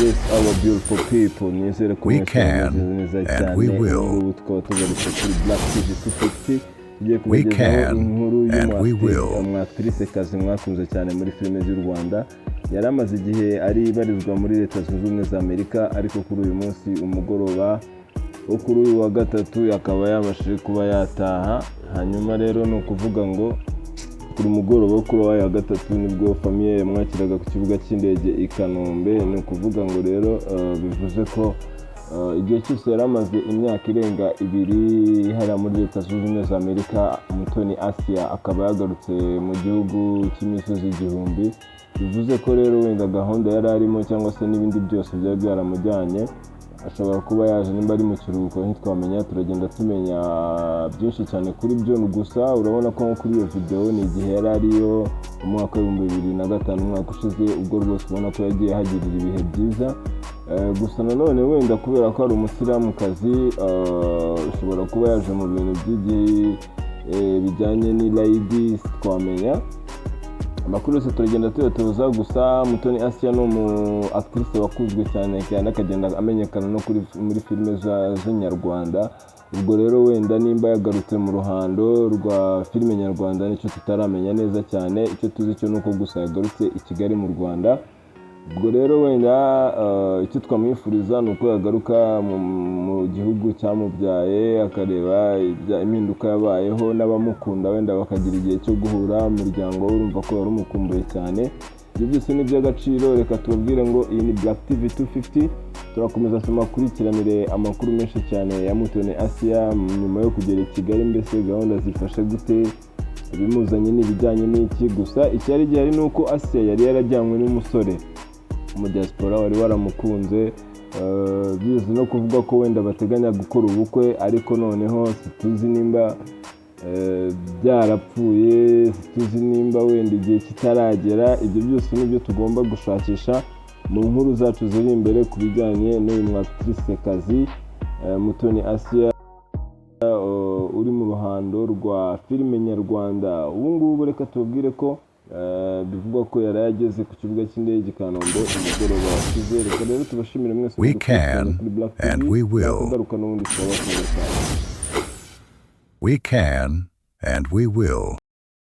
Yes, our beautiful people. Nizere ko We can and we will. Ubu tukaba tugarutse kuri Black TV 250. Tugiye We kubagezaho can inkuru and we will. y'umwaktrice mwakunze cyane muri filime z'u Rwanda. Yari amaze igihe ari ibarizwa muri Leta Zunze Ubumwe za Amerika, ariko kuri uyu munsi umugoroba wo kuri uyu wa gatatu akaba yabashije kuba yataha. Hanyuma rero ni ukuvuga ngo kuri mugoroba wo kuri wa gatatu nibwo famiye yamwakiraga ku kibuga cy'indege i Kanombe. Ni ukuvuga ngo rero bivuze ko igihe cyose yari amaze imyaka irenga 2 hariya muri Leta Zunze Ubumwe za Amerika, Mutoni Asia akaba yagarutse mu gihugu cy'imisozi igihumbi. Bivuze ko rero wenda gahunda yari arimo cyangwa se n'ibindi byose byari byaramujyanye, ashobora kuba yaje nimba ari mu kiruhuko ntitwamenya. Turagenda tumenya byinshi cyane kuri byo. Gusa urabona ko kuri iyo video ni igihe yari ariyo umwaka wa 2005, umwaka ushize, ubwo rwose ubona ko yagiye hagirira ibihe byiza. Gusa nanone wenda kubera ko ari umusilamukazi, ushobora kuba yaje mu bintu by'igihe bijyanye n'irayidi twamenya. Amakuru yose turagenda tuyatoza. Gusa Mutoni Asia ni actrice wakuzwe cyane akagenda amenyekana no muri filime z'Inyarwanda. Ubwo rero wenda nimba yagarutse mu ruhando rwa filime nyarwanda nicyo tutaramenya neza cyane. Icyo tuzi cyo nuko gusa yagarutse i Kigali mu Rwanda. Ubwo rero wenda icyo twamwifuriza ni uko yagaruka mu gihugu cyamubyaye, akareba impinduka yabayeho, n'abamukunda wenda bakagira igihe cyo guhura umuryango we, urumva ko yari umukumbuye cyane. Ibyo byose ni iby'agaciro. Reka tubabwire ngo iyi ni Black TV 250. Turakomeza tumakurikiranire amakuru menshi cyane ya Mutoni Asia nyuma yo kugera i Kigali. Mbese gahunda zifashe gute, ibimuzanye n'ibijyanye n'iki. Gusa icyari gihari ni uko Asia yari yarajyanywe n'umusore mu diaspora wari waramukunze. Bizi no kuvuga ko wenda bateganya gukora ubukwe, ariko noneho situzi nimba byarapfuye, situzi nimba wenda igihe kitaragera. Ibyo byose nibyo tugomba gushakisha mu nkuru zacu ziri imbere ku bijyanye n'uyu mwaktrice kazi Mutoni Asia uri mu ruhando rwa filime nyarwanda. Ubu ngubu reka tubabwire ko bivugwa ko yari yageze ku kibuga cy'indege i Kanombe umugoroba washize. Reka rero tubashimire mwese We can and we will. Garuka n'ubundi twabakunda cyane. We can and we will.